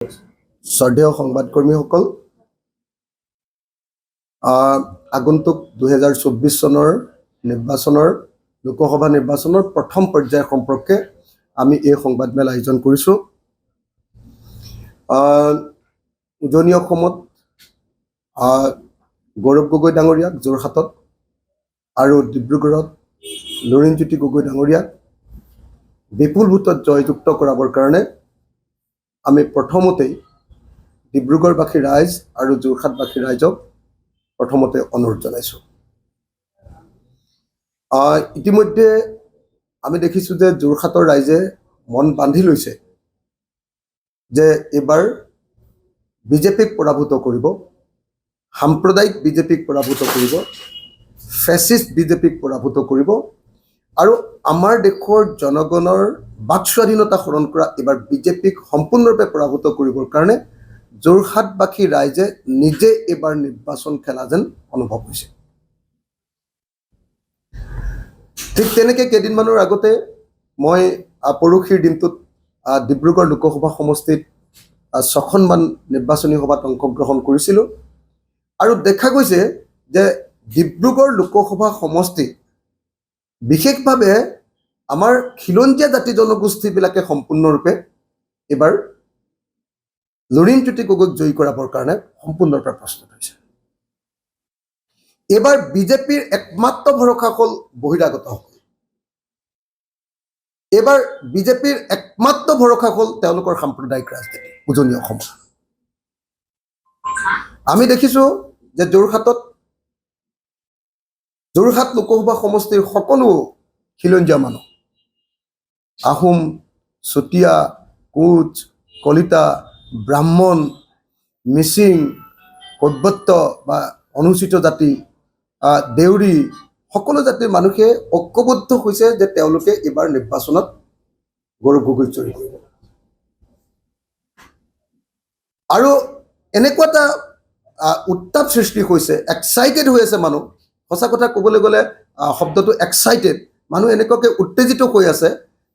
শ্ৰদ্ধেয় সংবাদকৰ্মীসকল, আগন্তুক 2024 চনৰ নিৰ্বাচনৰ লোকসভা নিৰ্বাচনৰ প্ৰথম পৰ্যায় সম্পৰ্কে আমি এই সংবাদমেল আয়োজন কৰিছোঁ। উজনি অসমত গৌৰৱ গগৈ ডাঙৰীয়াক যোৰহাটত আৰু ডিব্ৰুগড়ত লুৰিণজ্যোতি গগৈ ডাঙৰীয়াক বিপুল ভোটত জয়যুক্ত কৰাবৰ কাৰণে আমি প্ৰথমতেই ডিব্ৰুগড়বাসী ৰাইজ আৰু যোৰহাটবাসী ৰাইজক প্ৰথমতে অনুৰোধ জনাইছোঁ। ইতিমধ্যে আমি দেখিছোঁ যে যোৰহাটৰ ৰাইজে মন বান্ধি লৈছে যে এইবাৰ বিজেপিক পৰাভূত কৰিব, সাম্প্ৰদায়িক বিজেপিক পৰাভূত কৰিব, ফেচিষ্ট বিজেপিক পৰাভূত কৰিব আৰু আমাৰ দেশৰ জনগণৰ বাক স্বাধীনতা হৰণ কৰা এইবাৰ বিজেপিক সম্পূৰ্ণৰূপে পৰাভূত কৰিবৰ কাৰণে যোৰহাটবাসী ৰাইজে নিজে এইবাৰ নিৰ্বাচন খেলা যেন অনুভৱ হৈছে। ঠিক তেনেকৈ কেইদিনমানৰ আগতে মই পৰহিৰ দিনটোত ডিব্ৰুগড় লোকসভা সমষ্টিত 6খনমান নিৰ্বাচনী সভাত অংশগ্ৰহণ কৰিছিলোঁ আৰু দেখা গৈছে যে ডিব্ৰুগড় লোকসভা সমষ্টি বিশেষভাৱে আমাৰ খিলঞ্জীয়া জাতি জনগোষ্ঠীবিলাকে সম্পূৰ্ণৰূপে এইবাৰ লুৰিণজ্যোতি গগৈক জয়ী কৰাবৰ কাৰণে সম্পূৰ্ণৰূপে প্ৰস্তুত হৈছে। এইবাৰ বিজেপিৰ একমাত্ৰ ভৰসা হ'ল বহিৰাগতসকল। এইবাৰ বিজেপিৰ একমাত্ৰ ভৰসা হ'ল তেওঁলোকৰ সাম্প্ৰদায়িক ৰাজনীতি উজনি অসমত। আমি দেখিছোঁ যে যোৰহাট লোকসভা সমষ্টিৰ সকলো খিলঞ্জীয়া মানুহ, আহোম, চুতীয়া, কোচ, কলিতা, ব্ৰাহ্মণ, মিচিং, কৈবৰ্ত বা অনুসূচিত জাতি, দেউৰী, সকলো জাতিৰ মানুহে ঐক্যবদ্ধ হৈছে যে তেওঁলোকে এইবাৰ নিৰ্বাচনত গৌৰৱ গগৈক জয়ী কৰিব। আৰু এনেকুৱা এটা উত্তাপ সৃষ্টি হৈছে, এক্সাইটেড হৈ আছে মানুহ। সঁচা কথা ক'বলৈ গ'লে শব্দটো এক্সাইটেড, মানুহ এনেকুৱাকৈ উত্তেজিত হৈ আছে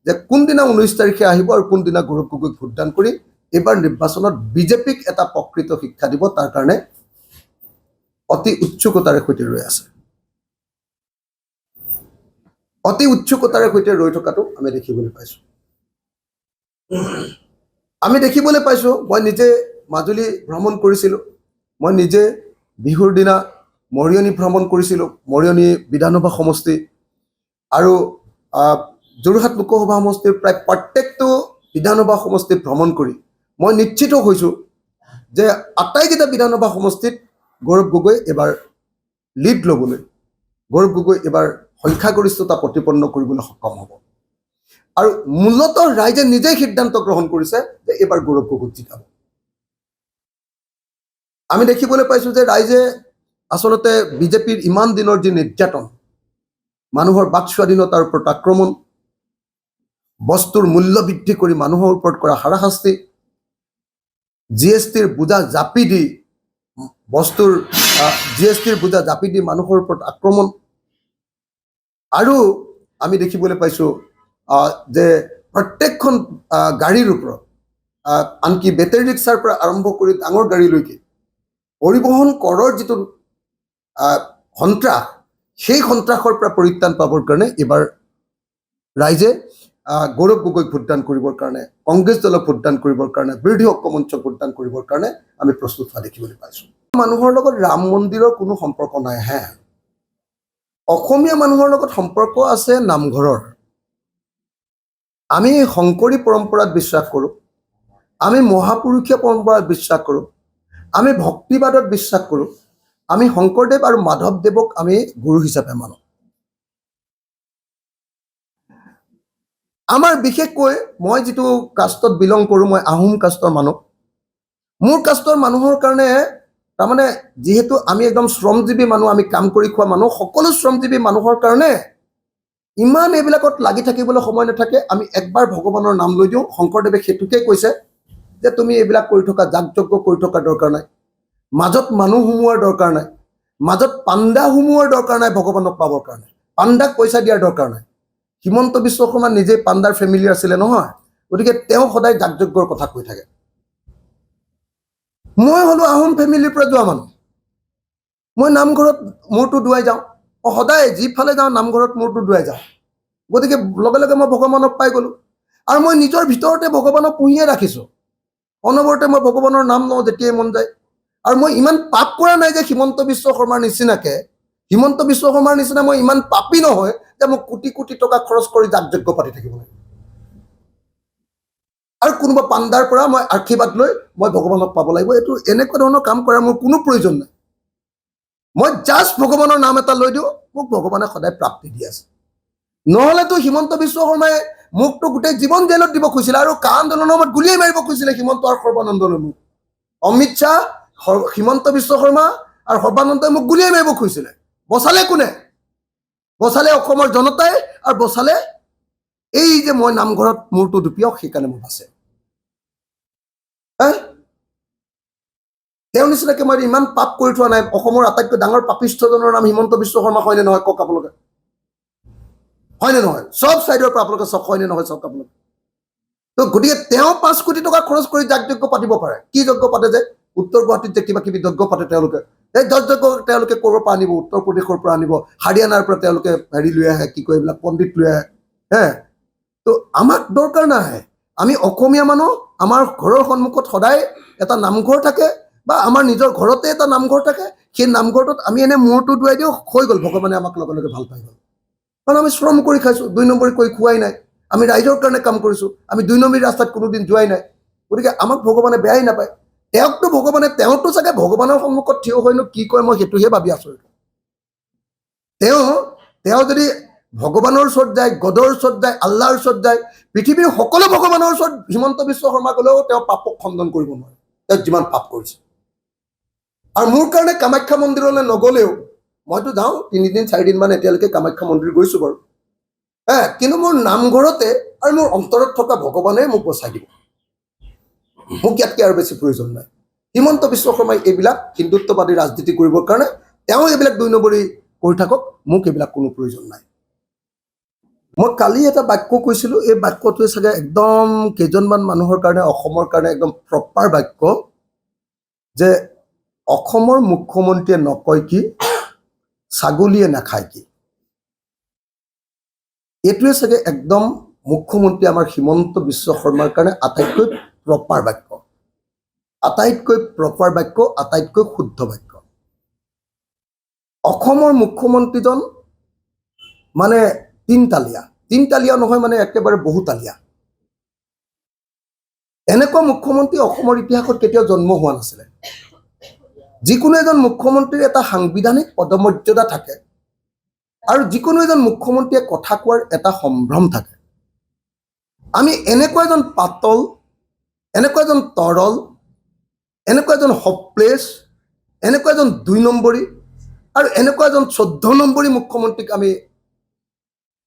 যে কোনদিনা 19 তাৰিখে আহিব আৰু কোনদিনা গৌৰৱ গগৈক ভোটদান কৰি এইবাৰ নিৰ্বাচনত বিজেপিক এটা প্ৰকৃত শিক্ষা দিব, তাৰ কাৰণে অতি উৎসুকতাৰে সৈতে ৰৈ আছে। অতি উৎসুকতাৰে সৈতে ৰৈ থকাটো আমি দেখিবলৈ পাইছোঁ। মই নিজে মাজুলী ভ্ৰমণ কৰিছিলোঁ, মই নিজে বিহুৰ দিনা মৰিয়নি ভ্ৰমণ কৰিছিলোঁ, মৰিয়নি বিধানসভা সমষ্টি আৰু যোৰহাট লোকসভা সমষ্টিৰ প্ৰায় প্ৰত্যেকটো বিধানসভা সমষ্টি ভ্ৰমণ কৰি মই নিশ্চিত হৈছোঁ যে আটাইকেইটা বিধানসভা সমষ্টিত গৌৰৱ গগৈ এইবাৰ লিড ল'বলৈ, গৌৰৱ গগৈ এইবাৰ সংখ্যাগৰিষ্ঠতা প্ৰতিপন্ন কৰিবলৈ সক্ষম হ'ব। আৰু মূলতঃ ৰাইজে নিজেই সিদ্ধান্ত গ্ৰহণ কৰিছে যে এইবাৰ গৌৰৱ গগৈক জিকাব। আমি দেখিবলৈ পাইছোঁ যে ৰাইজে আচলতে বিজেপিৰ ইমান দিনৰ যি নিৰ্যাতন, মানুহৰ বাক স্বাধীনতাৰ ওপৰত আক্ৰমণ, বস্তুৰ মূল্য বৃদ্ধি কৰি মানুহৰ ওপৰত কৰা হাৰাশাস্তি, GSTৰ বোজা জাপি দি মানুহৰ ওপৰত আক্ৰমণ, আৰু আমি দেখিবলৈ পাইছোঁ যে প্ৰত্যেকখন গাড়ীৰ ওপৰত, আনকি বেটেৰী ৰিক্সাৰ পৰা আৰম্ভ কৰি ডাঙৰ গাড়ীলৈকে পৰিবহণ কৰৰ যিটো সন্ত্ৰাস, সেই সন্ত্ৰাসৰ পৰা পৰিত্ৰাণ পাবৰ কাৰণে এইবাৰ ৰাইজে গৌৰৱ গগৈক ভোটদান কৰিবৰ কাৰণে, কংগ্ৰেছ দলক ভোটদান কৰিবৰ কাৰণে, বিৰোধী ঐক্যমঞ্চক ভোটদান কৰিবৰ কাৰণে আমি প্ৰস্তুত হোৱা দেখিবলৈ পাইছোঁ। মানুহৰ লগত ৰাম মন্দিৰৰ কোনো সম্পৰ্ক নাই। অসমীয়া মানুহৰ লগত সম্পৰ্ক আছে নামঘৰৰ। আমি শংকৰী পৰম্পৰাত বিশ্বাস কৰোঁ, আমি মহাপুৰুষীয় পৰম্পৰাত বিশ্বাস কৰোঁ, আমি ভক্তিবাদত বিশ্বাস কৰোঁ, আমি শংকৰদেৱ আৰু মাধৱদেৱক আমি গুৰু হিচাপে মানো। আমাৰ বিশেষকৈ মই যিটো কাষ্টত বিলং কৰোঁ, মই আহোম কাষ্টৰ মানুহ। মোৰ কাষ্টৰ মানুহৰ কাৰণে তাৰমানে যিহেতু আমি একদম শ্ৰমজীৱী মানুহ, আমি কাম কৰি খোৱা মানুহ, সকলো শ্ৰমজীৱী মানুহৰ কাৰণে ইমান এইবিলাকত লাগি থাকিবলৈ সময় নাথাকে। আমি একবাৰ ভগৱানৰ নাম লৈ দিওঁ। শংকৰদেৱে সেইটোকে কৈছে যে তুমি এইবিলাক কৰি থকা, যাগযজ্ঞ কৰি থকা দৰকাৰ নাই, মাজত মানুহ সোমোৱাৰ দৰকাৰ নাই, মাজত পাণ্ডা সোমোৱাৰ দৰকাৰ নাই, ভগৱানক পাবৰ কাৰণে পাণ্ডাক পইচা দিয়াৰ দৰকাৰ নাই। হিমন্ত বিশ্ব শৰ্মা নিজে পাণ্ডাৰ ফেমিলি আছিলে নহয়, গতিকে তেওঁ সদায় যাগযজ্ঞৰ কথা কৈ থাকে। মই হ'লো আহোম ফেমিলিৰ পৰা যোৱা মানুহ মই নামঘৰত মূৰটো দুৱাই যাওঁ সদায় যিফালে যাওঁ নামঘৰত মূৰটো দুৱাই যাওঁ গতিকে লগে লগে মই ভগৱানক পাই গ'লো আৰু মই নিজৰ ভিতৰতে ভগৱানক পুহিয়ে ৰাখিছোঁ অনবৰতে মই ভগৱানৰ নাম লওঁ যেতিয়াই মন যায় আৰু মই ইমান পাপ কৰা নাই যে হিমন্ত বিশ্ব শৰ্মাৰ নিচিনাকে হিমন্ত বিশ্ব শৰ্মাৰ নিচিনা মই ইমান পাপী নহয় যে মোক কোটি কোটি টকা খৰচ কৰি যাগযজ্ঞ পাতি থাকিব লাগে আৰু কোনোবা পাণ্ডাৰ পৰা মই আশীৰ্বাদ লৈ মই ভগৱানক পাব লাগিব এইটো এনেকুৱা ধৰণৰ কাম কৰাৰ মোৰ কোনো প্ৰয়োজন নাই মই জাষ্ট ভগৱানৰ নাম এটা লৈ দিওঁ মোক ভগৱানে সদায় প্ৰাপ্তি দি আছে নহ'লেতো হিমন্ত বিশ্ব শৰ্মাই মোকতো গোটেই জীৱন জেলত দিব খুজিছিলে আৰু কা আন্দোলনৰ সময়ত গুলিয়াই মাৰিব খুজিছিলে হিমন্ত আৰু সৰ্বানন্দলৈ মোক অমিত শ্বাহ হিমন্ত বিশ্ব শৰ্মা আৰু সৰ্বানন্দই মোক গুলিয়াই মাৰিব খুজিছিলে বচালে কোনে বচালে অসমৰ জনতাই আৰু বচালে এই যে মই নামঘৰত মূৰটো দুপিয়াও সেইকাৰণে মোক আছে তেওঁ নিচিনাকে মই ইমান পাপ কৰি থোৱা নাই অসমৰ আটাইতকৈ ডাঙৰ পাপিষ্ঠজনৰ নাম হিমন্ত বিশ্ব শৰ্মা হয়নে নহয় কওক আপোনালোকে হয়নে নহয় সব চাইডৰ পৰা আপোনালোকে চক হয়নে নহয় চাওক আপোনালোকে তো গতিকে তেওঁ 5 কোটি টকা খৰচ কৰি যাগযজ্ঞ পাতিব পাৰে কি যজ্ঞ পাতে যে উত্তৰ গুৱাহাটীত যে কিবা কিবি যজ্ঞ পাতে তেওঁলোকে এই যজ্ঞ তেওঁলোকে ক'ৰ পৰা আনিব উত্তৰ প্ৰদেশৰ পৰা আনিব হাৰিয়ানাৰ পৰা তেওঁলোকে হেৰি লৈ আহে কি কয় এইবিলাক পণ্ডিত লৈ আহে তো আমাক দৰকাৰ নাই আমি অসমীয়া মানুহ আমাৰ ঘৰৰ সন্মুখত সদায় এটা নামঘৰ থাকে বা আমাৰ নিজৰ ঘৰতে এটা নামঘৰ থাকে সেই নামঘৰটোত আমি এনে মূৰটো দুৱাই দিওঁ হৈ গ'ল ভগৱানে আমাক লগে লগে ভাল পাই গ'ল কাৰণ আমি শ্ৰম কৰি খাইছোঁ 2 নম্বৰী কৰি খোৱাই নাই আমি ৰাইজৰ কাৰণে কাম কৰিছোঁ আমি 2 নম্বৰী ৰাস্তাত কোনোদিন যোৱাই নাই গতিকে আমাক ভগৱানে বেয়াই নাপায় তেওঁকতো ভগৱানে তেওঁতো চাগে ভগৱানৰ সন্মুখত থিয় হয়নো কি কয় মই সেইটোহে ভাবি আছোঁ তেওঁ যদি ভগৱানৰ ওচৰত যায় গডৰ ওচৰত যায় আল্লাহৰ ওচৰত যায় পৃথিৱীৰ সকলো ভগৱানৰ ওচৰত হিমন্ত বিশ্ব শৰ্মা গ'লেও তেওঁ পাপক খণ্ডন কৰিব নোৱাৰে তেওঁ যিমান পাপ কৰিছে আৰু মোৰ কাৰণে কামাখ্যা মন্দিৰলৈ নগ'লেও মইতো যাওঁ 3 দিন 4 দিন মান এতিয়ালৈকে কামাখ্যা মন্দিৰ গৈছোঁ বাৰু কিন্তু মোৰ নামঘৰতে আৰু মোৰ অন্তৰত থকা ভগৱানে মোক বচাই দিব মোক ইয়াতকৈ আৰু বেছি প্ৰয়োজন নাই হিমন্ত বিশ্ব শৰ্মাই এইবিলাক হিন্দুত্ববাদী ৰাজনীতি কৰিবৰ কাৰণে তেওঁ এইবিলাক 2 নম্বৰী কৰি থাকক মোক এইবিলাক কোনো প্ৰয়োজন নাই মই কালি এটা বাক্য কৈছিলোঁ এই বাক্যটোৱে চাগে একদম কেইজনমান মানুহৰ কাৰণে অসমৰ কাৰণে একদম প্ৰপাৰ বাক্য যে অসমৰ মুখ্যমন্ত্ৰীয়ে নকয় কি ছাগলীয়ে নাখায় কি এইটোৱে চাগে একদম মুখ্যমন্ত্ৰী আমাৰ হিমন্ত বিশ্ব শৰ্মাৰ কাৰণে আটাইতকৈ প্ৰপাৰ বাক্য আটাইতকৈ শুদ্ধ বাক্য অসমৰ মুখ্যমন্ত্ৰীজন মানে তিনতালীয়া নহয় মানে একেবাৰে বহুতালীয়া এনেকুৱা মুখ্যমন্ত্ৰী অসমৰ ইতিহাসত কেতিয়াও জন্ম হোৱা নাছিলে যিকোনো এজন মুখ্যমন্ত্ৰীৰ এটা সাংবিধানিক পদমৰ্যাদা থাকে আৰু যিকোনো এজন মুখ্যমন্ত্ৰীয়ে কথা কোৱাৰ এটা সম্ভ্ৰম থাকে আমি এনেকুৱা এজন পাতল এনেকুৱা এজন তৰল এনেকুৱা এজন হপলেছ এনেকুৱা এজন 2 নম্বৰী আৰু এনেকুৱা এজন 14 নম্বৰী মুখ্যমন্ত্ৰীক আমি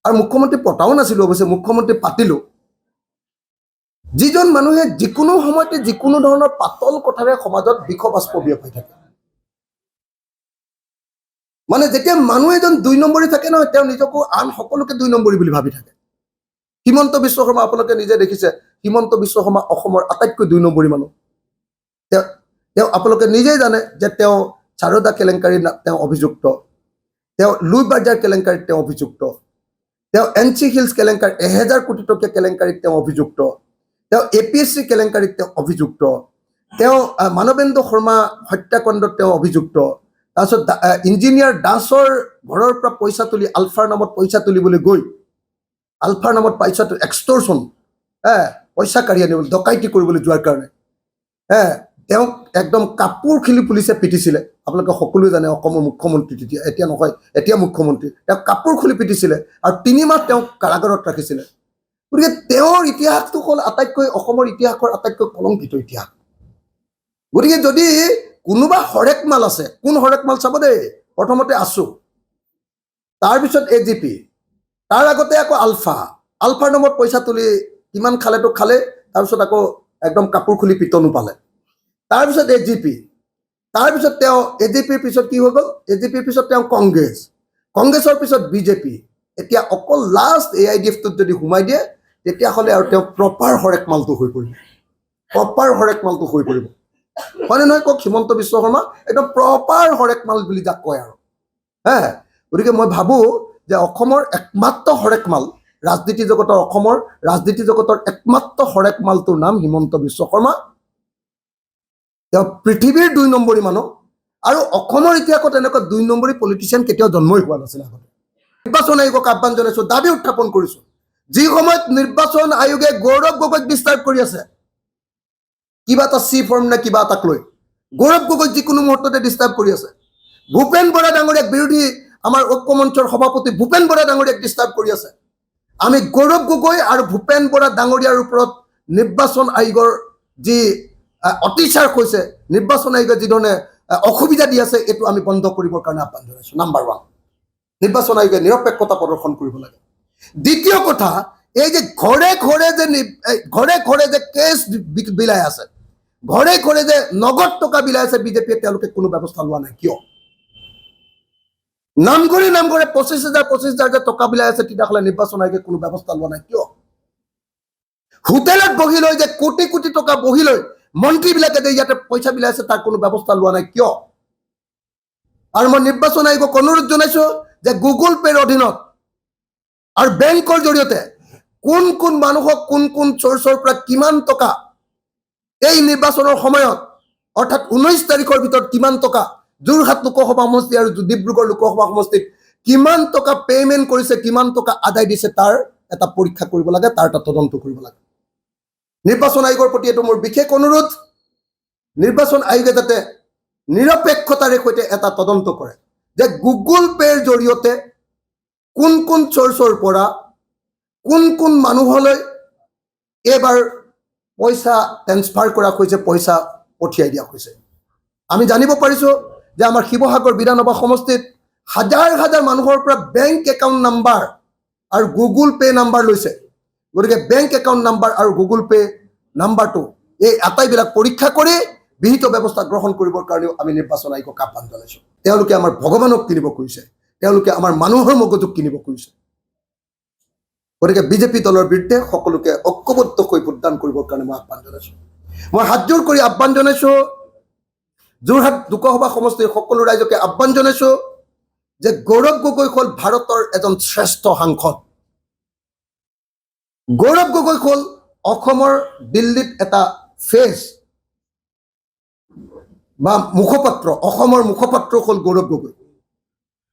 আৰু মুখ্যমন্ত্ৰী পতাও নাছিলোঁ অৱশ্যে মুখ্যমন্ত্ৰী পাতিলোঁ যিজন মানুহে যিকোনো সময়তে যিকোনো ধৰণৰ পাতল কথাৰে সমাজত বিষবাষ্প বিয়পাই থাকে মানে যেতিয়া মানুহ এজন 2 নম্বৰী থাকে নহয় তেওঁ নিজকো আন সকলোকে 2 নম্বৰী বুলি ভাবি থাকে হিমন্ত বিশ্ব শৰ্মা আপোনালোকে নিজে দেখিছে হিমন্ত বিশ্ব শৰ্মা অসমৰ আটাইতকৈ 2 নম্বৰী মানুহ তেওঁ আপোনালোকে নিজেই জানে যে তেওঁ চাৰদা কেলেংকাৰীত তেওঁ অভিযুক্ত তেওঁ লুই বাৰ্জাৰ কেলেংকাৰীত তেওঁ অভিযুক্ত তেওঁ এনচি হিলছ কেলেংকাৰী 1000 কোটি টকীয়া কেলেংকাৰীত তেওঁ অভিযুক্ত তেওঁ APSC কেলেংকাৰীত তেওঁ অভিযুক্ত তেওঁ মানৱেন্দ্ৰ শৰ্মা হত্যাকাণ্ডত তেওঁ অভিযুক্ত তাৰপিছত ইঞ্জিনিয়াৰ দাসৰ ঘৰৰ পৰা পইচা তুলি আলফাৰ নামত পইচা তুলিবলৈ গৈ আলফাৰ নামত পইচাটো এক্সটৰ্চন পইচা কাঢ়ি আনিবলৈ ডকাইতি কৰিবলৈ যোৱাৰ কাৰণে তেওঁক একদম কাপোৰ খুলি পুলিচে পিটিছিলে আপোনালোকে সকলোৱে জানে অসমৰ মুখ্যমন্ত্ৰী তেতিয়া এতিয়া নহয় এতিয়া মুখ্যমন্ত্ৰী তেওঁক কাপোৰ খুলি পিটিছিলে আৰু 3 মাহ তেওঁক কাৰাগাৰত ৰাখিছিলে গতিকে তেওঁৰ ইতিহাসটো হ'ল আটাইতকৈ অসমৰ ইতিহাসৰ আটাইতকৈ কলংকিত ইতিহাস গতিকে যদি কোনোবা হৰেক মাল আছে কোন হৰেক মাল চাব দেই প্ৰথমতে আছু তাৰপিছত AGP তাৰ আগতে আকৌ আলফাৰ নামত পইচা তুলি কিমান খালেতো খালে তাৰপিছত আকৌ একদম কাপোৰ খুলি পিটনো পালে তাৰপিছত AGP তাৰপিছত তেওঁ AGPৰ পিছত কি হৈ গ'ল AGPৰ পিছত তেওঁ কংগ্ৰেছৰ পিছত BJP এতিয়া অকল লাষ্ট AIDFটোত যদি সোমাই দিয়ে তেতিয়াহ'লে আৰু তেওঁ প্ৰপাৰ হৰেক মালটো হৈ পৰিব হয়নে নহয় কওক? হিমন্ত বিশ্ব শৰ্মা একদম প্ৰপাৰ হৰেক মাল বুলি যাক কয় আৰু হে। গতিকে মই ভাবোঁ যে অসমৰ একমাত্ৰ হৰেক মাল, ৰাজনীতি জগতৰ, অসমৰ ৰাজনীতি জগতৰ একমাত্ৰ হৰেক মালটোৰ নাম হিমন্ত বিশ্ব শৰ্মা। তেওঁ পৃথিৱীৰ 2 নম্বৰী মানুহ, আৰু অসমৰ ইতিহাসত এনেকুৱা 2 নম্বৰী পলিটিচিয়ান কেতিয়াও জন্মই হোৱা নাছিল আগতে। নিৰ্বাচন আয়োগক আহ্বান জনাইছোঁ, দাবী উত্থাপন কৰিছোঁ। যি সময়ত নিৰ্বাচন আয়োগে গৌৰৱ গগৈক ডিষ্টাৰ্ব কৰি আছে, কিবা এটা চি ফৰ্ম নে কিবা এটাক লৈ গৌৰৱ গগৈক যিকোনো মুহূৰ্ততে ডিষ্টাৰ্ব কৰি আছে। ভূপেন বৰা ডাঙৰীয়াক, বিৰোধী আমাৰ ঐক্য মঞ্চৰ সভাপতি ভূপেন বৰা ডাঙৰীয়াক ডিষ্টাৰ্ব কৰি আছে। আমি গৌৰৱ গগৈ আৰু ভূপেন বৰা ডাঙৰীয়াৰ ওপৰত নিৰ্বাচন আয়োগৰ যি অত্যাচাৰ হৈছে, নিৰ্বাচন আয়োগে যিধৰণে অসুবিধা দি আছে, এইটো আমি বন্ধ কৰিবৰ কাৰণে আহ্বান জনাইছোঁ। নাম্বাৰ 1, নিৰ্বাচন আয়োগে নিৰপেক্ষতা প্ৰদৰ্শন কৰিব লাগে। দ্বিতীয় কথা, এই যে ঘৰে ঘৰে যে কেছ বিলাই আছে, ঘৰে ঘৰে যে নগদ টকা বিলাই আছে বিজেপিয়ে, তেওঁলোকে কোনো ব্যৱস্থা লোৱা নাই কিয়? নামঘৰে 25,000 যে টকা বিলাই আছে, তেতিয়াহ'লে নিৰ্বাচন আয়োগে কোনো ব্যৱস্থা লোৱা নাই কিয়? হোটেলত বহি লৈ যে কোটি কোটি টকা বহি লৈ মন্ত্ৰীবিলাকে যে ইয়াতে পইচা বিলাই আছে, তাৰ কোনো ব্যৱস্থা লোৱা নাই কিয়? আৰু মই নিৰ্বাচন আয়োগক অনুৰোধ জনাইছোঁ যে গুগল পেৰ অধীনত আৰু বেংকৰ জৰিয়তে কোন কোন মানুহক কোন কোন চ'ৰ্চৰ পৰা কিমান টকা এই নিৰ্বাচনৰ সময়ত, অৰ্থাৎ 19 তাৰিখৰ ভিতৰত কিমান টকা যোৰহাট লোকসভা সমষ্টি আৰু ডিব্ৰুগড় লোকসভা সমষ্টিত কিমান টকা পে'মেণ্ট কৰিছে, কিমান টকা আদায় দিছে, তাৰ এটা পৰীক্ষা কৰিব লাগে, তাৰ এটা তদন্ত কৰিব লাগে। নিৰ্বাচন আয়োগৰ প্ৰতি এইটো মোৰ বিশেষ অনুৰোধ। নিৰ্বাচন আয়োগে যাতে নিৰপেক্ষতাৰে সৈতে এটা তদন্ত কৰে যে গুগল পে'ৰ জৰিয়তে কোন কোন চ'ৰ্চৰ পৰা কোন কোন মানুহলৈ এইবাৰ পইচা ট্ৰেন্সফাৰ কৰা হৈছে, পইচা পঠিয়াই দিয়া হৈছে। আমি জানিব পাৰিছোঁ যে আমাৰ শিৱসাগৰ বিধানসভা সমষ্টিত হাজাৰ হাজাৰ মানুহৰ পৰা বেংক একাউণ্ট নাম্বাৰ আৰু গুগল পে' নাম্বাৰ লৈছে। গতিকে বেংক একাউণ্ট নাম্বাৰ আৰু গুগল পে' নাম্বাৰটো, এই আটাইবিলাক পৰীক্ষা কৰি বিহিত ব্যৱস্থা গ্ৰহণ কৰিবৰ কাৰণেও আমি নিৰ্বাচন আয়োগক আহ্বান জনাইছোঁ। তেওঁলোকে আমাৰ ভগৱানক কিনিব খুজিছে, তেওঁলোকে আমাৰ মানুহৰ মগজুক কিনিব খুজিছে। গতিকে বিজেপি দলৰ বিৰুদ্ধে সকলোকে ঐক্যবদ্ধ হৈ ভোটদান কৰিবৰ কাৰণে মই আহ্বান জনাইছোঁ। মই হাতজোৰ কৰি আহ্বান জনাইছোঁ, যোৰহাট লোকসভা সমষ্টিৰ সকলো ৰাইজকে আহ্বান জনাইছোঁ যে গৌৰৱ গগৈ হ'ল ভাৰতৰ এজন শ্ৰেষ্ঠ সাংসদ। গৌৰৱ গগৈ হ'ল অসমৰ দিল্লীত এটা ফেচ বা মুখপাত্ৰ, অসমৰ মুখপাত্ৰ হ'ল গৌৰৱ গগৈ।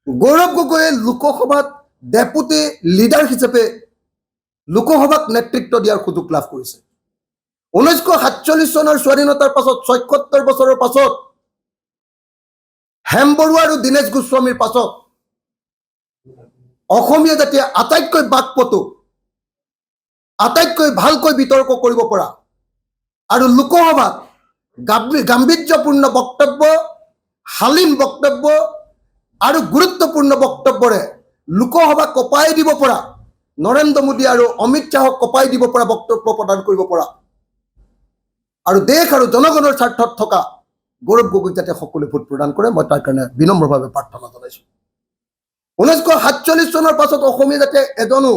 গৌৰৱ গগৈয়ে লোকসভাত ডেপুটি লিডাৰ হিচাপে লোকসভাক নেতৃত্ব দিয়াৰ সুযোগ লাভ কৰিছে। 1947 চনৰ স্বাধীনতাৰ পাছত ৭৬ বছৰৰ পাছত হেম বৰুৱা আৰু দীনেশ গোস্বামীৰ পাছত অসমীয়া জাতিয়ে আটাইতকৈ বাকপটু, আটাইতকৈ ভালকৈ বিতৰ্ক কৰিব পৰা আৰু লোকসভাত গাম্ভীৰ্যপূৰ্ণ বক্তব্য, শালীন বক্তব্য আৰু গুৰুত্বপূৰ্ণ বক্তব্যৰে লোকসভা কঁপাই দিব পৰা, নৰেন্দ্ৰ মোদী আৰু অমিত শ্বাহক কঁপাই দিব পৰা বক্তব্য প্ৰদান কৰিব পৰা আৰু দেশ আৰু জনগণৰ স্বাৰ্থত থকা গৌৰৱ গগৈক যাতে সকলোৱে ভোট প্ৰদান কৰে, মই তাৰ কাৰণে বিনম্ৰভাৱে প্ৰাৰ্থনা জনাইছোঁ। 1947 চনৰ পাছত অসমীয়া জাতিয়ে এজনো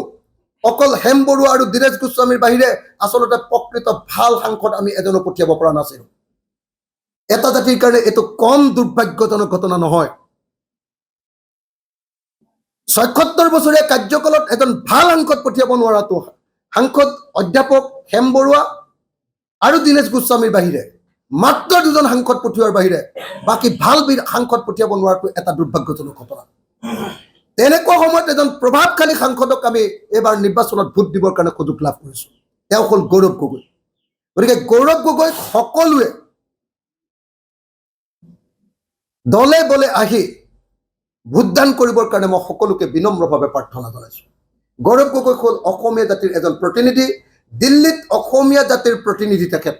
অকল হেম বৰুৱা আৰু দীনেশ গোস্বামীৰ বাহিৰে আচলতে প্ৰকৃত ভাল সাংসদ আমি এজনো পঠিয়াব পৰা নাছিলোঁ। এটা জাতিৰ কাৰণে এইটো কম দুৰ্ভাগ্যজনক ঘটনা নহয়। ৭৬ বছৰীয়া কাৰ্যকালত এজন ভাল সাংসদ পঠিয়াব নোৱাৰাটো, সাংসদ অধ্যাপক হেম বৰুৱা আৰু দীনেশ গোস্বামীৰ বাহিৰে, মাত্ৰ 2জন সাংসদ পঠিওৱাৰ বাহিৰে বাকী ভাল সাংসদ পঠিয়াব নোৱাৰাটো এটা দুৰ্ভাগ্যজনক ঘটনা। তেনেকুৱা সময়ত এজন প্ৰভাৱশালী সাংসদক আমি এইবাৰ নিৰ্বাচনত ভোট দিবৰ কাৰণে সুযোগ লাভ কৰিছোঁ। তেওঁ হ'ল গৌৰৱ গগৈ। গতিকে গৌৰৱ গগৈক সকলোৱে দলে বলে আহি ভোটদান কৰিবৰ কাৰণে মই সকলোকে বিনম্ৰভাৱে প্ৰাৰ্থনা জনাইছোঁ। গৌৰৱ গগৈ হ'ল অসমীয়া জাতিৰ এজন প্ৰতিনিধি, দিল্লীত অসমীয়া জাতিৰ প্ৰতিনিধি তেখেত।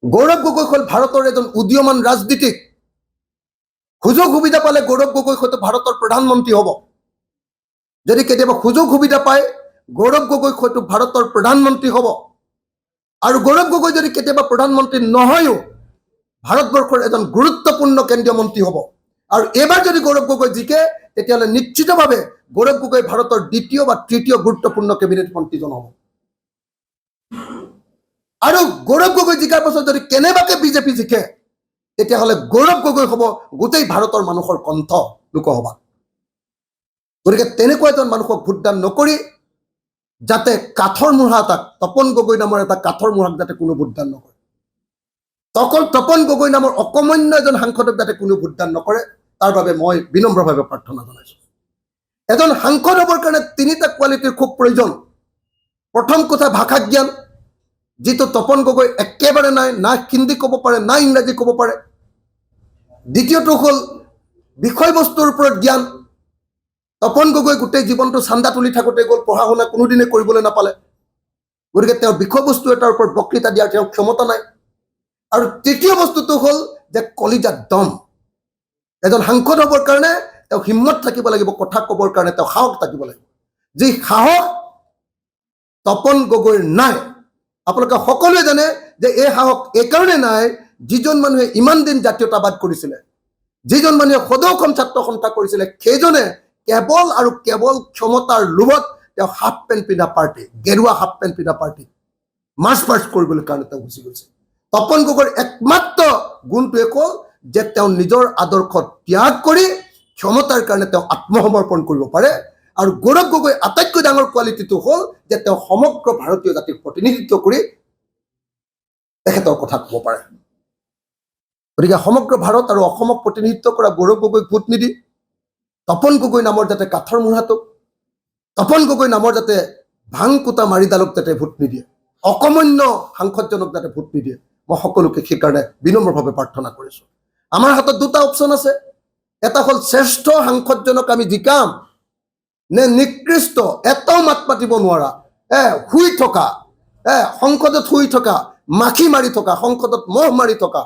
গৌৰৱ গগৈ হ'ল ভাৰতৰ এজন উদীয়মান ৰাজনীতিক। সুযোগ সুবিধা পালে গৌৰৱ গগৈ হয়তো ভাৰতৰ প্ৰধানমন্ত্ৰী হ'ব। যদি কেতিয়াবা সুযোগ সুবিধা পায় গৌৰৱ গগৈ হয়তো ভাৰতৰ প্ৰধানমন্ত্ৰী হ'ব। আৰু গৌৰৱ গগৈ যদি কেতিয়াবা প্ৰধানমন্ত্ৰী নহয়ও ভাৰতবৰ্ষৰ এজন গুৰুত্বপূৰ্ণ কেন্দ্ৰীয় মন্ত্ৰী হ'ব। আৰু এইবাৰ যদি গৌৰৱ গগৈ জিকে তেতিয়াহ'লে নিশ্চিতভাৱে গৌৰৱ গগৈ ভাৰতৰ দ্বিতীয় বা তৃতীয় গুৰুত্বপূৰ্ণ কেবিনেট মন্ত্ৰীজন হ'ব। আৰু গৌৰৱ গগৈ জিকাৰ পাছত যদি কেনেবাকে বিজেপি জিকে তেতিয়াহ'লে গৌৰৱ গগৈ হ'ব গোটেই ভাৰতৰ মানুহৰ কণ্ঠ লোকসভাত। গতিকে তেনেকুৱা এজন মানুহক ভোটদান নকৰি যাতে কাঠৰ মূঢ়া এটাক, তপন গগৈ নামৰ এটা কাঠৰ মূঢ়াক যাতে কোনো ভোটদান নকৰে, অকল তপন গগৈ নামৰ অকমান্য এজন সাংসদক যাতে কোনো ভোটদান নকৰে, তাৰ বাবে মই বিনম্ৰভাৱে প্ৰাৰ্থনা জনাইছোঁ। এজন সাংসদ হ'বৰ কাৰণে তিনিটা কোৱালিটিৰ খুব প্ৰয়োজন। প্ৰথম কথা ভাষা জ্ঞান, যিটো তপন গগৈ একেবাৰে নাই, না হিন্দী ক'ব পাৰে না ইংৰাজী ক'ব পাৰে। দ্বিতীয়টো হ'ল বিষয়বস্তুৰ ওপৰত জ্ঞান। তপন গগৈ গোটেই জীৱনটো চান্দা তুলি থাকোঁতে গ'ল, পঢ়া শুনা কোনোদিনে কৰিবলৈ নাপালে, গতিকে তেওঁৰ বিষয়বস্তু এটাৰ ওপৰত বক্তৃতা দিয়াৰ তেওঁৰ ক্ষমতা নাই। আৰু তৃতীয় বস্তুটো হ'ল যে কলিজাত দম। এজন সাংসদ হ'বৰ কাৰণে তেওঁ হিম্মত থাকিব লাগিব, কথা ক'বৰ কাৰণে তেওঁ সাহস থাকিব লাগিব, যি সাহস তপন গগৈৰ নাই। আপোনালোকে সকলোৱে জানে যে এই সাহস এইকাৰণে নাই, যিজন মানুহে ইমান দিন জাতীয়তাবাদ কৰিছিলে, যিজন মানুহে সদৌ অসম ছাত্ৰ সন্থা কৰিছিলে, সেইজনে কেৱল আৰু কেৱল ক্ষমতাৰ লোভত তেওঁ হাফ পেণ্ট পিন্ধা পাৰ্টি, গেৰুৱা হাফ পেণ্ট পিন্ধা পাৰ্টি মাৰ্চ পাষ্ট কৰিবলৈ কাৰণে তেওঁ গুচি গৈছে। তপন গগৈৰ একমাত্ৰ গুণটোৱে হ'ল যে তেওঁ নিজৰ আদৰ্শ ত্যাগ কৰি ক্ষমতাৰ কাৰণে তেওঁ আত্মসমৰ্পণ কৰিব পাৰে। আৰু গৌৰৱ গগৈ আটাইতকৈ ডাঙৰ কোৱালিটিটো হ'ল যে তেওঁ সমগ্ৰ ভাৰতীয় জাতিক প্ৰতিনিধিত্ব কৰি তেখেতৰ কথা ক'ব পাৰে। গতিকে সমগ্ৰ ভাৰত আৰু অসমক প্ৰতিনিধিত্ব কৰা গৌৰৱ গগৈক ভোট নিদি তপন গগৈ নামৰ যাতে কাঠৰ মূঢ়াটোক, তপন গগৈ নামৰ যাতে ভাং কুটা মাৰিডালক যাতে ভোট নিদিয়ে, অকমান্য সাংসদজনক যাতে ভোট নিদিয়ে, মই সকলোকে সেইকাৰণে বিনম্ৰভাৱে প্ৰাৰ্থনা কৰিছোঁ। আমাৰ হাতত দুটা অপশ্যন আছে। এটা হ'ল শ্ৰেষ্ঠ সাংসদজনক আমি জিকাম, নে নিকৃষ্ট এটাও মাত মাতিব নোৱাৰা, শুই থকা, সংসদত শুই থকা, মাখি মাৰি থকা, সংসদত মহ মাৰি থকা,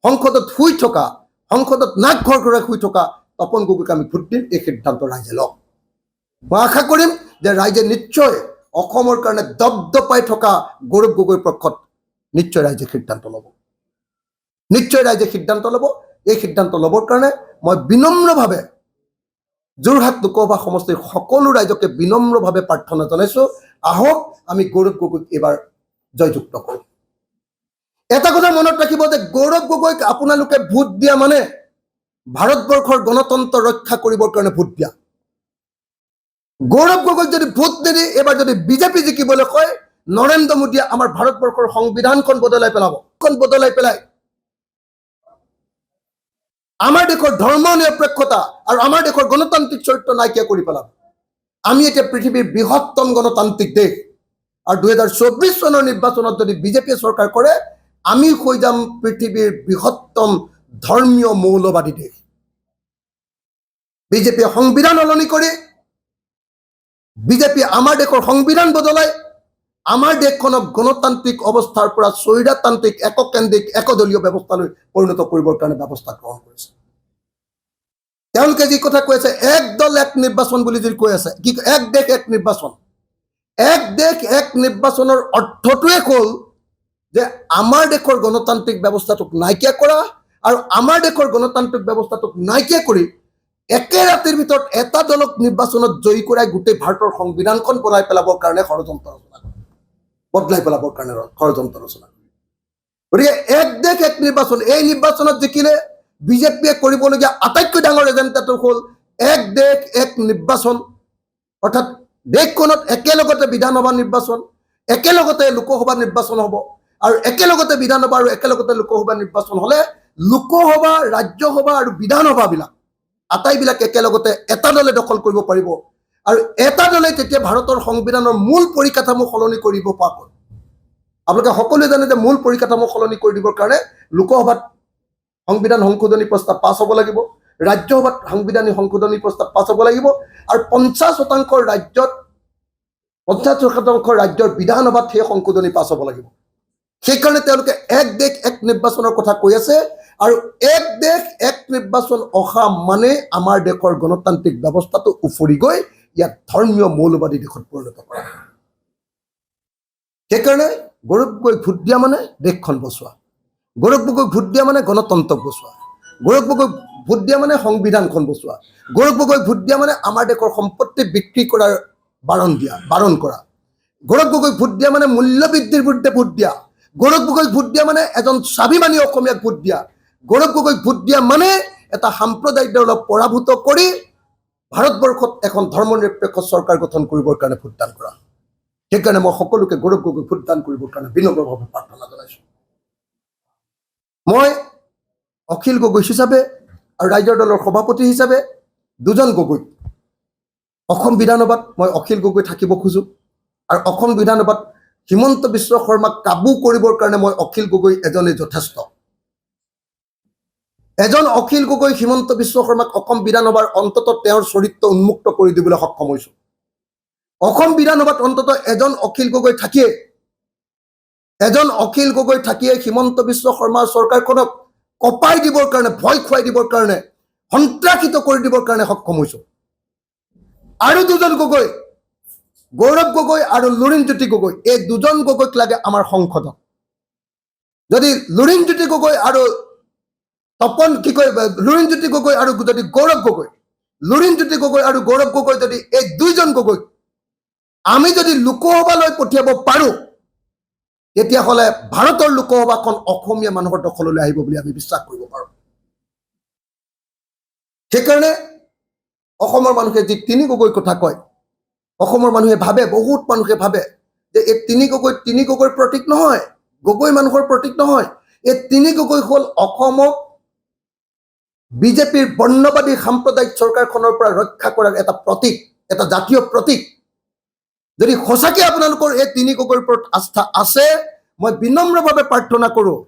সংসদত শুই থকা, সংসদত নাক ঘৰ ঘৰে শুই থকা তপন গগৈক আমি ভোট দিম। এই সিদ্ধান্ত ৰাইজে লওক। মই আশা কৰিম যে ৰাইজে নিশ্চয় অসমৰ কাৰণে দপদপাই থকা গৌৰৱ গগৈৰ পক্ষত নিশ্চয় ৰাইজে সিদ্ধান্ত ল'ব, নিশ্চয় ৰাইজে সিদ্ধান্ত ল'ব। এই সিদ্ধান্ত ল'বৰ কাৰণে মই বিনম্ৰভাৱে যোৰহাট লোকসভা সমষ্টিৰ সকলো ৰাইজকে বিনম্ৰভাৱে প্ৰাৰ্থনা জনাইছোঁ, আহক আমি গৌৰৱ গগৈক এইবাৰ জয়যুক্ত কৰোঁ। এটা কথা মনত ৰাখিব যে গৌৰৱ গগৈক আপোনালোকে ভোট দিয়া মানে ভাৰতবৰ্ষৰ গণতন্ত্ৰ ৰক্ষা কৰিবৰ কাৰণে ভোট দিয়া। গৌৰৱ গগৈক যদি ভোট নিদি এবাৰ যদি বিজেপি জিকিবলৈ কয়, নৰেন্দ্ৰ মোদীয়ে আমাৰ ভাৰতবৰ্ষৰ সংবিধানখন বদলাই পেলাই আমাৰ দেশৰ ধৰ্ম নিৰপেক্ষতা আৰু আমাৰ দেশৰ গণতান্ত্ৰিক চৰিত্ৰ নাইকিয়া কৰি পেলাব। আমি এতিয়া পৃথিৱীৰ বৃহত্তম গণতান্ত্ৰিক দেশ, আৰু 2024 চনৰ নিৰ্বাচনত যদি বিজেপিয়ে চৰকাৰ কৰে, আমি হৈ যাম পৃথিৱীৰ বৃহত্তম ধৰ্মীয় মৌলবাদী দেশ। বিজেপিয়ে সংবিধান সলনি কৰি, বিজেপিয়ে আমাৰ দেশৰ সংবিধান বদলাই আমাৰ দেশখনক গণতান্ত্ৰিক অৱস্থাৰ পৰা স্বৈৰতান্ত্ৰিক এককেন্দ্ৰিক একদলীয় ব্যৱস্থালৈ পৰিণত কৰিবৰ কাৰণে ব্যৱস্থা গ্ৰহণ কৰিছে। তেওঁলোকে যি কথা কৈ আছে, এক দল এক নিৰ্বাচন বুলি যদি কৈ আছে, কি এক দেশ এক নিৰ্বাচন, এক দেশ এক নিৰ্বাচনৰ অৰ্থটোৱে হ'ল যে আমাৰ দেশৰ গণতান্ত্ৰিক ব্যৱস্থাটোক নাইকিয়া কৰা, আৰু আমাৰ দেশৰ গণতান্ত্ৰিক ব্যৱস্থাটোক নাইকিয়া কৰি একে ৰাতিৰ ভিতৰত এটা দলক নিৰ্বাচনত জয়ী কৰাই গোটেই ভাৰতৰ সংবিধানখন বদলাই পেলাবৰ কাৰণে ষড়যন্ত্ৰ ৰচনা কৰে, গতিকে এক দেশ এক নিৰ্বাচন, এই নিৰ্বাচনত জিকিলে বিজেপিয়ে কৰিবলগীয়া আটাইতকৈ ডাঙৰ এজেণ্ডাটো হ'ল এক দেশ এক নিৰ্বাচন, অৰ্থাৎ দেশখনত একেলগতে বিধানসভা নিৰ্বাচন, একেলগতে লোকসভা নিৰ্বাচন হ'ব, আৰু একেলগতে বিধানসভা আৰু একেলগতে লোকসভা নিৰ্বাচন হ'লে লোকসভা, ৰাজ্যসভা আৰু বিধানসভাবিলাক আটাইবিলাক একেলগতে এটা দলে দখল কৰিব পাৰিব, আৰু এটা দলে তেতিয়া ভাৰতৰ সংবিধানৰ মূল পৰিকাঠামো সলনি কৰিব পাৰিব। আপোনালোকে সকলোৱে জানে যে মূল পৰিকাঠামো সলনি কৰি দিবৰ কাৰণে লোকসভাত সংবিধান সংশোধনী প্ৰস্তাৱ পাছ হ'ব লাগিব, ৰাজ্যসভাত সাংবিধানিক সংশোধনী প্ৰস্তাৱ পাছ হ'ব লাগিব, আৰু 50% ৰাজ্যৰ বিধানসভাত সেই সংশোধনী পাছ হ'ব লাগিব। সেইকাৰণে তেওঁলোকে এক দেশ এক নিৰ্বাচনৰ কথা কৈ আছে, আৰু এক দেশ এক নিৰ্বাচন অহা মানে আমাৰ দেশৰ গণতান্ত্ৰিক ব্যৱস্থাটো উফৰি গৈ ইয়াত ধৰ্মীয় মৌলবাদী দেশত পৰিণত কৰা। সেইকাৰণে গৌৰৱ গগৈ ভোট দিয়া মানে দেশখন বচোৱা, গৌৰৱ গগৈ ভোট দিয়া মানে গণতন্ত্ৰক বচোৱা, গৌৰৱ গগৈ ভোট দিয়া মানে সংবিধানখন বচোৱা, গৌৰৱ গগৈ ভোট দিয়া মানে আমাৰ দেশৰ সম্পত্তি বিক্ৰী কৰাৰ বাৰণ কৰা, গৌৰৱ গগৈ ভোট দিয়া মানে মূল্য বৃদ্ধিৰ বিৰুদ্ধে ভোট দিয়া, গৌৰৱ গগৈক ভোট দিয়া মানে এজন স্বাভিমানী অসমীয়াক ভোট দিয়া। গৌৰৱ গগৈক ভোট দিয়া মানে এটা সাম্প্ৰদায়িক দলক পৰাভূত কৰি ভাৰতবৰ্ষত এখন ধৰ্মনিৰপেক্ষ চৰকাৰ গঠন কৰিবৰ কাৰণে ভোটদান কৰা। সেইকাৰণে মই সকলোকে গৌৰৱ গগৈক ভোটদান কৰিবৰ কাৰণে বিনম্ৰভাৱে প্ৰাৰ্থনা জনাইছোঁ। মই অখিল গগৈ হিচাপে আৰু ৰাইজৰ দলৰ সভাপতি হিচাপে দুজন গগৈ, অসম বিধানসভাত মই অখিল গগৈ থাকিব খোজোঁ আৰু অসম বিধানসভাত হিমন্ত বিশ্ব শৰ্মাক কাবু কৰিবৰ কাৰণে মই অখিল গগৈ এজনেই যথেষ্ট। এজন অখিল গগৈ হিমন্ত বিশ্ব শৰ্মাক অসম বিধানসভাৰ অন্ততঃ তেওঁৰ চৰিত্ৰ উন্মুক্ত কৰি দিবলৈ সক্ষম হৈছোঁ। অসম বিধানসভাত অন্ততঃ এজন অখিল গগৈ থাকিয়ে হিমন্ত বিশ্ব শৰ্মাৰ চৰকাৰখনক কঁপাই দিবৰ কাৰণে, ভয় খুৱাই দিবৰ কাৰণে, সন্ত্ৰাসিত কৰি দিবৰ কাৰণে সক্ষম হৈছোঁ। আৰু দুজন গগৈ, গৌৰৱ গগৈ আৰু লুৰিণজ্যোতি গগৈ, এই দুজন গগৈক লাগে আমাৰ সংসদত। যদি লুৰিণজ্যোতি গগৈ আৰু লুৰিণজ্যোতি গগৈ আৰু যদি গৌৰৱ গগৈ, লুৰিণজ্যোতি গগৈ আৰু গৌৰৱ গগৈ যদি এই দুইজন গগৈক আমি যদি লোকসভালৈ পঠিয়াব পাৰোঁ, তেতিয়াহ'লে ভাৰতৰ লোকসভাখন অসমীয়া মানুহৰ দখললৈ আহিব বুলি আমি বিশ্বাস কৰিব পাৰোঁ। সেইকাৰণে অসমৰ মানুহে যি তিনি গগৈৰ কথা কয়, অসমৰ মানুহে ভাবে, বহুত মানুহে ভাবে যে এই তিনি গগৈৰ প্ৰতীক নহয়, গগৈ মানুহৰ প্ৰতীক নহয়। এই তিনি গগৈ হ'ল অসমক বিজেপিৰ বৰ্ণবাদী সাম্প্ৰদায়িক চৰকাৰখনৰ পৰা ৰক্ষা কৰাৰ এটা প্ৰতীক, এটা জাতীয় প্ৰতীক। যদি সঁচাকৈ আপোনালোকৰ এই তিনি গগৈৰ ওপৰত আস্থা আছে, মই বিনম্ৰভাৱে প্ৰাৰ্থনা কৰোঁ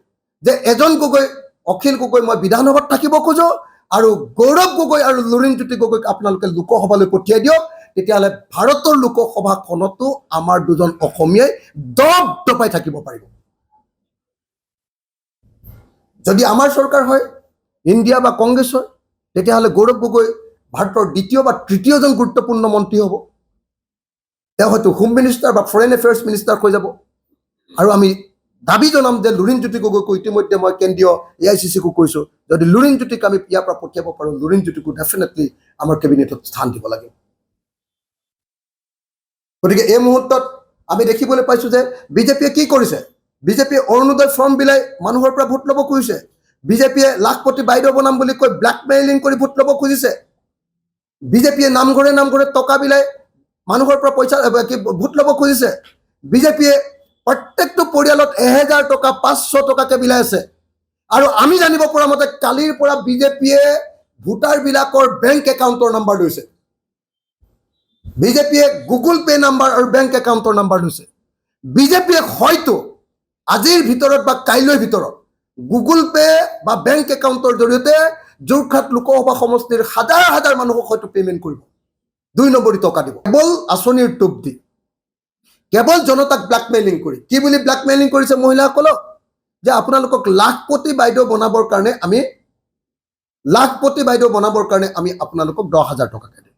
যে এজন গগৈ, অখিল গগৈ মই বিধানসভাত থাকিব খোজোঁ আৰু গৌৰৱ গগৈ আৰু লুৰিণজ্যোতি গগৈক আপোনালোকে লোকসভালৈ পঠিয়াই দিয়ক। তেতিয়াহ'লে ভাৰতৰ লোকসভাখনতো আমাৰ দুজন অসমীয়াই দপদপাই থাকিব পাৰিব। যদি আমাৰ চৰকাৰ হয়, ইণ্ডিয়া বা কংগ্ৰেছৰ, তেতিয়াহ'লে গৌৰৱ গগৈ ভাৰতৰ দ্বিতীয় বা তৃতীয়জন গুৰুত্বপূৰ্ণ মন্ত্ৰী হ'ব। তেওঁ হয়তো হোম মিনিষ্টাৰ বা ফৰেইন এফেয়াৰ্ছ মিনিষ্টাৰ হৈ যাব। আৰু আমি দাবী জনাম যে লুৰিণজ্যোতি গগৈকো ইতিমধ্যে মই কেন্দ্ৰীয় AICC-কো কৈছোঁ, যদি লুৰিণজ্যোতিক আমি ইয়াৰ পৰা পঠিয়াব পাৰোঁ, লুৰিণজ্যোতিকো ডেফিনেটলি আমাৰ কেবিনেটত স্থান দিব লাগে। গতিকে এই মুহূৰ্তত আমি দেখিবলৈ পাইছোঁ যে বিজেপিয়ে কি কৰিছে। বিজেপিয়ে অৰুণোদয় ফৰ্ম বিলাই মানুহৰ পৰা ভোট ল'ব খুজিছে। বিজেপিয়ে লাখপতি বাইদেউ বনাম বুলি কৈ ব্লেকমেইলিং কৰি ভোট ল'ব খুজিছে। বিজেপিয়ে নামঘৰে টকা বিলাই মানুহৰ পৰা ভোট ল'ব খুজিছে। বিজেপিয়ে প্ৰত্যেকটো পৰিয়ালত 1000 টকা, 500 টকাকে বিলাই আছে। আৰু আমি জানিব পৰা মতে কালিৰ পৰা বিজেপিয়ে ভোটাৰবিলাকৰ বেংক একাউণ্টৰ নাম্বাৰ লৈছে। বিজেপিয়ে গুগল পে' নাম্বাৰ আৰু বেংক একাউণ্টৰ নাম্বাৰ লৈছে। বিজেপিয়ে হয়তো আজিৰ ভিতৰত বা কাইলৈৰ ভিতৰত গুগল পে' বা বেংক একাউণ্টৰ জৰিয়তে যোৰহাট লোকসভা সমষ্টিৰ হাজাৰ হাজাৰ মানুহক হয়তো পে'মেণ্ট কৰিব, 2 নম্বৰী টকা দিব, কেৱল আঁচনিৰ টোপ দি, কেৱল জনতাক ব্লেকমেইলিং কৰি। কি বুলি ব্লেকমেইলিং কৰিছে মহিলাসকলক? যে আপোনালোকক লাখপতি বাইদেউ বনাবৰ কাৰণে আমি আপোনালোকক 10,000 টকাকে দিম।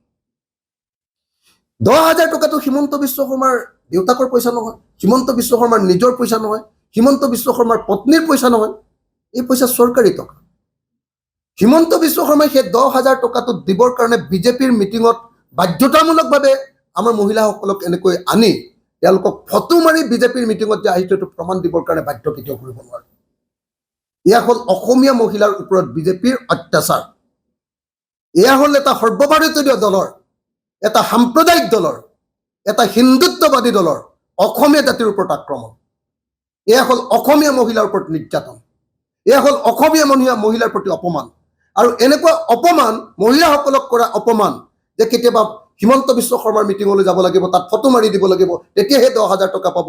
10,000 টকাটো হিমন্ত বিশ্ব শৰ্মাৰ দেউতাকৰ পইচা নহয়, হিমন্ত বিশ্ব শৰ্মাৰ নিজৰ পইচা নহয়, হিমন্ত বিশ্ব শৰ্মাৰ পত্নীৰ পইচা নহয়, এই পইচা চৰকাৰী টকা। হিমন্ত বিশ্ব শৰ্মাই সেই 10,000 টকাটো দিবৰ কাৰণে বিজেপিৰ মিটিঙত বাধ্যতামূলকভাৱে আমাৰ মহিলাসকলক এনেকৈ আনি তেওঁলোকক ফটো মাৰি বিজেপিৰ মিটিঙত যে আহিছে এইটো প্ৰমাণ দিবৰ কাৰণে বাধ্য কেতিয়াও কৰিব নোৱাৰে। এয়া হ'ল অসমীয়া মহিলাৰ ওপৰত বিজেপিৰ অত্যাচাৰ। এয়া হ'ল এটা সৰ্বভাৰতীয় দলৰ, এটা সাম্প্ৰদায়িক দলৰ, এটা হিন্দুত্ববাদী দলৰ অসমীয়া জাতিৰ ওপৰত আক্ৰমণ। এয়া হ'ল অসমীয়া মহিলাৰ ওপৰত নিৰ্যাতন। এয়া হ'ল অসমীয়া মহিলাৰ প্ৰতি অপমান। আৰু এনেকুৱা অপমান, মহিলাসকলক কৰা অপমান, যে কেতিয়াবা হিমন্ত বিশ্ব শৰ্মাৰ মিটিঙলৈ যাব লাগিব, তাত ফটো মাৰি দিব লাগিব, তেতিয়াহে 10,000 টকা পাব।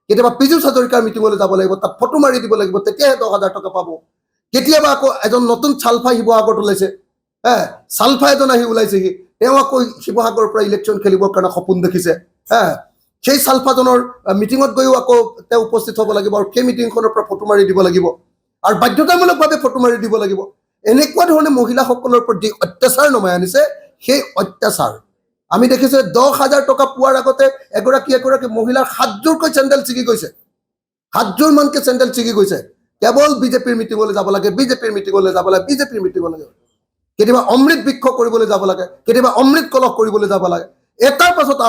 কেতিয়াবা পীযুষ হাজৰিকাৰ মিটিঙলৈ যাব লাগিব, তাত ফটো মাৰি দিব লাগিব, তেতিয়াহে 10,000 টকা পাব। কেতিয়াবা আকৌ এজন নতুন চালফাই শিৱসাগৰত ওলাইছে, চালফা এজন আহি ওলাইছেহি, তেওঁ আকৌ শিৱসাগৰৰ পৰা ইলেকশ্যন খেলিবৰ কাৰণে সপোন দেখিছে। সেই চালফাজনৰ মিটিঙত গৈও আকৌ তেওঁ উপস্থিত হ'ব লাগিব আৰু সেই মিটিংখনৰ পৰা ফটো মাৰি দিব লাগিব আৰু বাধ্যতামূলকভাৱে ফটো মাৰি দিব লাগিব। এনেকুৱা ধৰণে মহিলাসকলৰ ওপৰত যি অত্যাচাৰ নমাই আনিছে, সেই অত্যাচাৰ আমি দেখিছোঁ। 10,000 টকা পোৱাৰ আগতে এগৰাকী মহিলাৰ 7যোৰকৈ চেণ্ডেল ছিগি গৈছে, 7যোৰ মানকে চেণ্ডেল ছিগি গৈছে, কেৱল বিজেপিৰ মিটিঙলৈ যাব লাগে, বিজেপিৰ মিটিঙলৈ যাব লাগে, বিজেপিৰ মিটিঙলৈ যাব লাগে। কেতিয়াবা অমৃত বৃক্ষ কৰিবলৈ যাব লাগে, কেতিয়াবা অমৃত কলহ কৰিবলৈ যাব লাগে। এটাৰ পাছত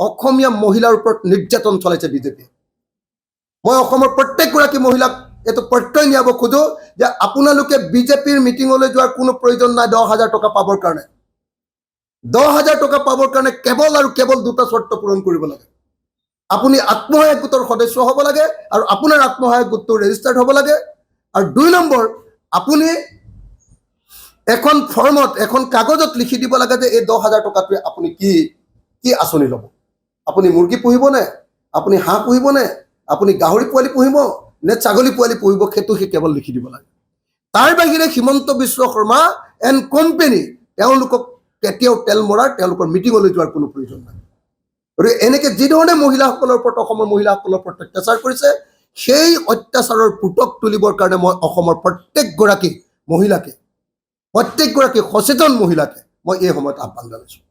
অসমীয়া মহিলাৰ ওপৰত নিৰ্যাতন চলাইছে বিজেপিয়ে। মই অসমৰ প্ৰত্যেকগৰাকী মহিলাক এইটো প্ৰত্যয় নিয়াব খোজো যে আপোনালোকে বিজেপিৰ মিটিঙলৈ যোৱাৰ কোনো প্ৰয়োজন নাই 10,000 টকা পাবৰ কাৰণে 10,000 টকা পাবৰ কাৰণে কেৱল আৰু কেৱল দুটা চৰ্ত পূৰণ কৰিব লাগে আপুনি আত্মসহায়ক গোটৰ সদস্য হ'ব লাগে আৰু আপোনাৰ আত্মসহায়ক গোটটো ৰেজিষ্টাৰ্ড হ'ব লাগে আৰু 2 নম্বৰ আপুনি এখন ফৰ্মত এখন কাগজত লিখি দিব লাগে যে এই 10,000 টকাটোৱে আপুনি কি কি আঁচনি ল'ব আপুনি মুৰ্গী পুহিব নে আপুনি হাঁহ পুহিব নে আপুনি গাহৰি পোৱালি পুহিব নে ছাগলী পোৱালি পুহিব সেইটো সি কেৱল লিখি দিব লাগে তাৰ বাহিৰে হিমন্ত বিশ্ব শৰ্মা এণ্ড কোম্পেনী তেওঁলোকক কেতিয়াও তেল মৰাৰ তেওঁলোকৰ মিটিঙলৈ যোৱাৰ কোনো প্ৰয়োজন নাই গতিকে এনেকৈ যিধৰণে মহিলাসকলৰ ওপৰত অসমৰ মহিলাসকলৰ ওপৰত অত্যাচাৰ কৰিছে সেই অত্যাচাৰৰ পুতক তুলিবৰ কাৰণে মই অসমৰ প্ৰত্যেকগৰাকী মহিলাকে প্ৰত্যেকগৰাকী সচেতন মহিলাকে মই এই সময়ত আহ্বান জনাইছোঁ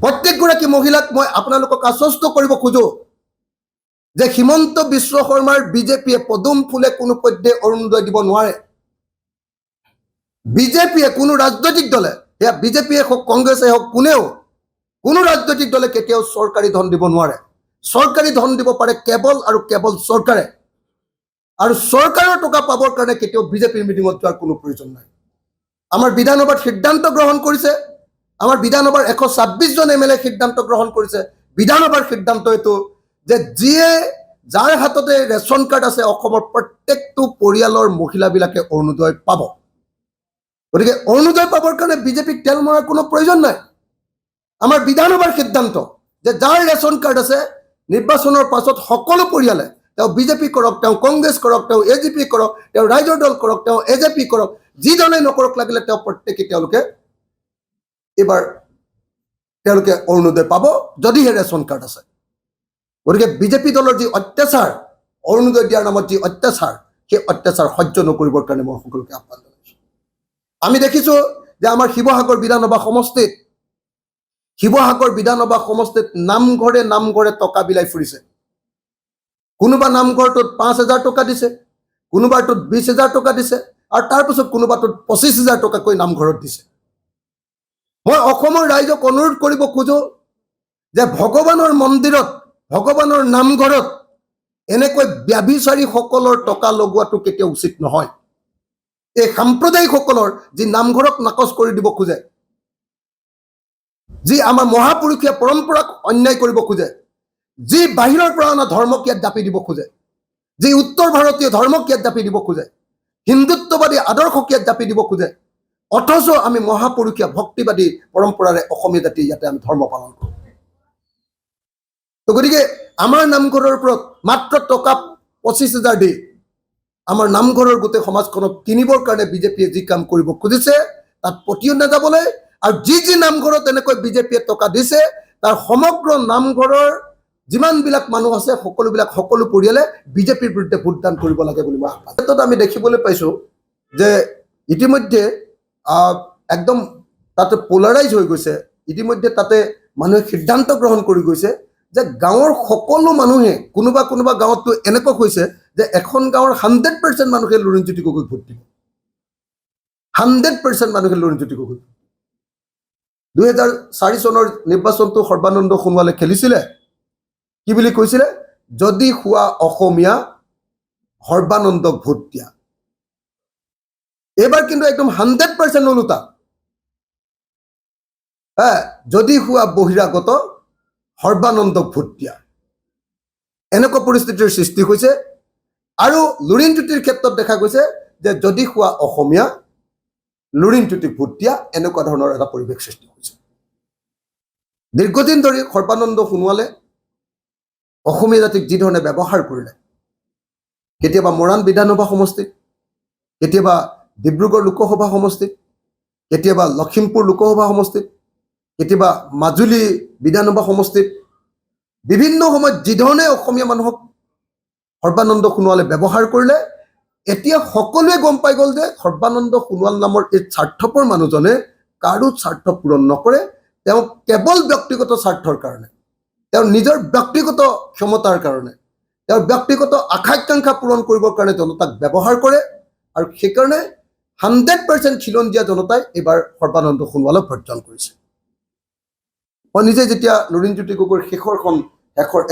প্ৰত্যেকগৰাকী মহিলাক মই আপোনালোকক আশ্বস্ত কৰিব খোজো যে হিমন্ত বিশ্ব শৰ্মাৰ বিজেপিয়ে পদুম ফুলে কোনো পধ্যে অৰুণোদয় দিব নোৱাৰে বিজেপিয়ে কোনো ৰাজনৈতিক দলে সেয়া বিজেপিয়ে হওক কংগ্ৰেছে হওক কোনেও কোনো ৰাজনৈতিক দলে কেতিয়াও চৰকাৰী ধন দিব নোৱাৰে চৰকাৰী ধন দিব পাৰে কেৱল আৰু কেৱল চৰকাৰে আৰু চৰকাৰৰ টকা পাবৰ কাৰণে কেতিয়াও বিজেপিৰ মিটিঙত যোৱাৰ কোনো প্ৰয়োজন নাই আমাৰ বিধানসভাত সিদ্ধান্ত গ্ৰহণ কৰিছে আমাৰ বিধানসভাৰ 126 জন এমএলএ সিদ্ধান্ত গ্ৰহণ কৰিছে বিধানসভাৰ সিদ্ধান্ত এইটো যে যিয়ে যাৰ হাততে ৰেচন কাৰ্ড আছে অসমৰ প্ৰত্যেকটো পৰিয়ালৰ মহিলাবিলাকে অৰুণোদয় পাব গতিকে অৰুণোদয় পাবৰ কাৰণে বিজেপিক তেল মৰাৰ কোনো প্ৰয়োজন নাই আমাৰ বিধানসভাৰ সিদ্ধান্ত যে যাৰ ৰেচন কাৰ্ড আছে নিৰ্বাচনৰ পাছত সকলো পৰিয়ালে তেওঁ বিজেপি কৰক তেওঁ কংগ্ৰেছ কৰক তেওঁ এজিপি কৰক তেওঁ ৰাইজৰ দল কৰক তেওঁ এজেপি কৰক যি দলে নকৰক লাগিলে তেওঁ প্ৰত্যেকে তেওঁলোকে এবাৰ তেওঁলোকে অৰুণোদয় পাব যদিহে ৰেচন কাৰ্ড আছে গতিকে বিজেপি দলৰ যি অত্যাচাৰ অৰুণোদয় দিয়াৰ নামত যি অত্যাচাৰ সেই অত্যাচাৰ সহ্য নকৰিবৰ কাৰণে মই সকলোকে আহ্বান জনাইছোঁ আমি দেখিছোঁ যে আমাৰ শিৱসাগৰ বিধানসভা সমষ্টিত নামঘৰে টকা বিলাই ফুৰিছে কোনোবা নামঘৰটোত 5,000 টকা দিছে কোনোবাটোত 20,000 টকা দিছে আৰু তাৰপিছত কোনোবাটোত 25,000 টকাকৈ নামঘৰত দিছে মই অসমৰ ৰাইজক অনুৰোধ কৰিব খোজো যে ভগৱানৰ মন্দিৰত ভগৱানৰ নামঘৰত এনেকৈ ব্যভিচাৰীসকলৰ টকা লগোৱাটো কেতিয়াও উচিত নহয় এই সাম্প্ৰদায়িকসকলৰ যি নামঘৰক নাকচ কৰি দিব খোজে যি আমাৰ মহাপুৰুষীয় পৰম্পৰাক অন্যায় কৰিব খোজে যি বাহিৰৰ পৰা অনা ধৰ্মক ইয়াত জাপি দিব খোজে যি উত্তৰ ভাৰতীয় ধৰ্মক ইয়াত জাপি দিব খোজে হিন্দুত্ববাদী আদৰ্শক ইয়াত জাপি দিব খোজে অথচ আমি মহাপুৰুষীয় ভক্তিবাদী পৰম্পৰাৰে অসমীয়া জাতি ইয়াতে আমি ধৰ্ম পালন কৰোঁ তো গতিকে আমাৰ নামঘৰৰ ওপৰত মাত্ৰ টকা 25,000 দি আমাৰ নামঘৰৰ গোটেই সমাজখনক কিনিবৰ কাৰণে বিজেপিয়ে যি কাম কৰিব খুজিছে তাত পতিয়ন নাযাবলৈ আৰু যি নামঘৰত এনেকৈ বিজেপিয়ে টকা দিছে তাৰ সমগ্ৰ নামঘৰৰ যিমানবিলাক মানুহ আছে সকলো পৰিয়ালে বিজেপিৰ বিৰুদ্ধে ভোটদান কৰিব লাগে বুলি মই আহ্বান ক্ষেত্ৰত আমি দেখিবলৈ পাইছোঁ যে ইতিমধ্যে একদম তাতে পোলাৰাইজ হৈ গৈছে ইতিমধ্যে তাতে মানুহে সিদ্ধান্ত গ্ৰহণ কৰি গৈছে যে গাঁৱৰ সকলো মানুহে কোনোবা গাঁৱততো এনেকুৱা হৈছে যে এখন গাঁৱৰ 100% মানুহে লুৰিণজ্যোতি গগৈক ভোট দিব 100% মানুহে লুৰিণজ্যোতি গগৈক 2004 চনৰ নিৰ্বাচনটো সৰ্বানন্দ সোণোৱালে খেলিছিলে কি বুলি কৈছিলে যদি হোৱা অসমীয়া সৰ্বানন্দক ভোট দিয়া এবাৰ কিন্তু একদম 100% ওলোটা যদি হোৱা বহিৰাগত সৰ্বানন্দক ভোট দিয়া এনেকুৱা পৰিস্থিতিৰ সৃষ্টি হৈছে আৰু লুৰিণজ্যোতিৰ ক্ষেত্ৰত দেখা গৈছে যে যদি হোৱা অসমীয়া লুৰিণজ্যোতিক ভোট দিয়া এনেকুৱা ধৰণৰ এটা পৰিৱেশ সৃষ্টি হৈছে দীৰ্ঘদিন ধৰি সৰ্বানন্দ সোণোৱালে অসমীয়া জাতিক যি ধৰণে ব্যৱহাৰ কৰিলে কেতিয়াবা মৰাণ বিধানসভা সমষ্টিত কেতিয়াবা ডিব্ৰুগড় লোকসভা সমষ্টিত কেতিয়াবা লখিমপুৰ লোকসভা সমষ্টিত কেতিয়াবা মাজুলী বিধানসভা সমষ্টিত বিভিন্ন সময়ত যি ধৰণে অসমীয়া মানুহক সৰ্বানন্দ সোণোৱালে ব্যৱহাৰ কৰিলে এতিয়া সকলোৱে গম পাই গ'ল যে সৰ্বানন্দ সোণোৱাল নামৰ এই স্বাৰ্থপৰ মানুহজনে কাৰো স্বাৰ্থ পূৰণ নকৰে তেওঁ কেৱল ব্যক্তিগত স্বাৰ্থৰ কাৰণে তেওঁৰ নিজৰ ব্যক্তিগত ক্ষমতাৰ কাৰণে তেওঁৰ ব্যক্তিগত আকাংক্ষা পূৰণ কৰিবৰ কাৰণে জনতাক ব্যৱহাৰ কৰে আৰু সেইকাৰণে 100% খিলঞ্জীয়া জনতাই এইবাৰ সৰ্বানন্দ সোণোৱালক ভৰ্জন কৰিছে মই নিজে যেতিয়া লুৰিণজ্যোতি গগৈৰ শেষৰ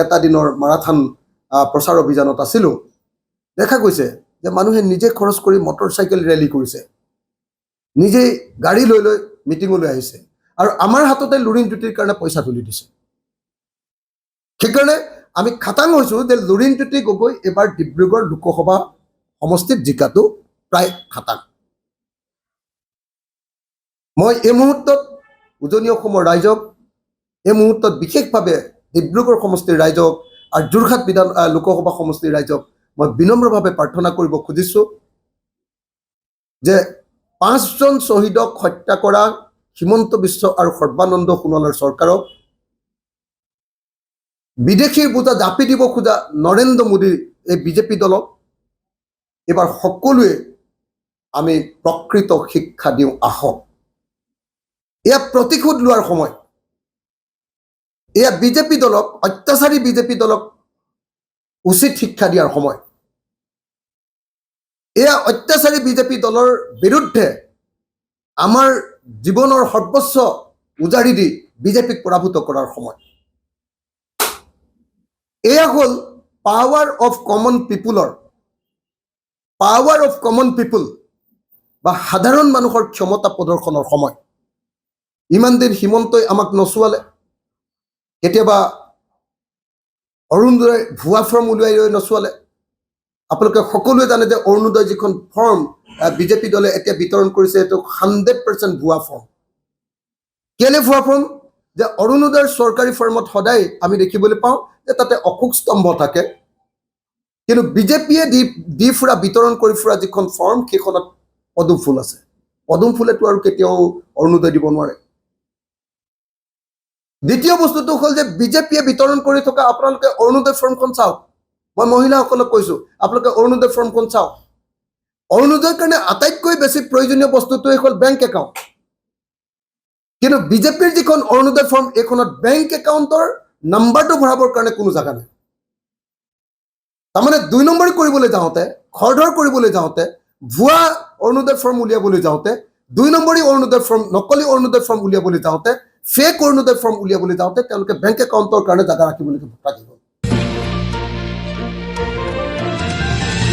এটা দিনৰ মাৰাথান প্ৰচাৰ অভিযানত আছিলোঁ, দেখা গৈছে যে মানুহে নিজে খৰচ কৰি মটৰচাইকেল ৰেলী কৰিছে, নিজেই গাড়ী লৈ লৈ মিটিঙলৈ আহিছে, আৰু আমাৰ হাততে লুৰিণ জ্যোতিৰ কাৰণে পইচা তুলি দিছে। সেইকাৰণে আমি খাটাং হৈছোঁ যে লুৰিণ জ্যোতি গগৈ এবাৰ ডিব্ৰুগড় লোকসভা সমষ্টিত জিকাটো প্ৰায় খাটাং। মই এই মুহূৰ্তত উজনি অসমৰ ৰাইজক, এই মুহূৰ্তত বিশেষভাৱে ডিব্ৰুগড় সমষ্টিৰ ৰাইজক আৰু যোৰহাট লোকসভা সমষ্টিৰ ৰাইজক মই বিনম্ৰভাৱে প্ৰাৰ্থনা কৰিব খুজিছোঁ যে 5জন শ্বহীদক হত্যা কৰা হিমন্ত বিশ্ব আৰু সৰ্বানন্দ সোণোৱালৰ চৰকাৰক, বিদেশীৰ বোজা জাপি দিব খোজা নৰেন্দ্ৰ মোদীৰ এই বিজেপি দলক এইবাৰ সকলোৱে আমি প্ৰকৃত শিক্ষা দিওঁ আহক। এয়া প্ৰতিশোধ লোৱাৰ সময়। এয়া বিজেপি দলক, অত্যাচাৰী বিজেপি দলক উচিত শিক্ষা দিয়াৰ সময়। এয়া অত্যাচাৰী বিজেপি দলৰ বিৰুদ্ধে আমাৰ জীৱনৰ সৰ্বস্ব উজাৰি দি বিজেপিক পৰাভূত কৰাৰ সময়। এয়া হ'ল পাৱাৰ অফ কমন পিপুলৰ, পাৱাৰ অফ কমন পিপুল বা সাধাৰণ মানুহৰ ক্ষমতা প্ৰদৰ্শনৰ সময়। ইমান দিন হিমন্তই আমাক নচোৱালে, কেতিয়াবা অৰুণোদয় ভুৱা ফৰ্ম উলিয়াই লৈ নচোৱালে। আপোনালোকে সকলোৱে জানে যে অৰুণোদয় যিখন ফৰ্ম বিজেপি দলে এতিয়া বিতৰণ কৰিছে, এইটো 100% ভুৱা ফৰ্ম। কেলে ভুৱা ফৰ্ম? যে অৰুণোদয়ৰ চৰকাৰী ফৰ্মত সদায় আমি দেখিবলৈ পাওঁ যে তাতে অশোক স্তম্ভ থাকে, কিন্তু বিজেপিয়ে দি ফুৰা, বিতৰণ কৰি ফুৰা যিখন ফৰ্ম, সেইখনত পদুম ফুল আছে। পদুম ফুলেতো আৰু কেতিয়াও অৰুণোদয় দিব নোৱাৰে। দ্বিতীয় বস্তুটো হ'ল যে বিজেপিয়ে বিতৰণ কৰি থকা আপোনালোকে অৰুণোদয় ফৰ্মখন চাওক। মই মহিলাসকলক কৈছোঁ, আপোনালোকে অৰুণোদয় ফৰ্মখন চাওক। অৰুণোদয়ৰ কাৰণে আটাইতকৈ বেছি প্ৰয়োজনীয় বস্তুটোৱেই হ'ল বেংক একাউণ্ট। কিন্তু বিজেপিৰ যিখন অৰুণোদয় ফৰ্ম, এইখনত বেংক একাউণ্টৰ নাম্বাৰটো ভৰাবৰ কাৰণে কোনো জাগা নাই। তাৰমানে 2 নম্বৰী কৰিবলৈ যাওঁতে, খৰধৰ কৰিবলৈ যাওঁতে, ভুৱা অৰুণোদয় ফৰ্ম উলিয়াবলৈ যাওঁতে, 2 নম্বৰী অৰুণোদয় ফৰ্ম, নকলি অৰুণোদয় ফৰ্ম উলিয়াবলৈ যাওঁতে, ফেক অৰুণোদয় ফৰ্ম উলিয়াবলৈ যাওঁতে তেওঁলোকে বেংক একাউণ্টৰ কাৰণে জাগা ৰাখিবলৈ থাকিব।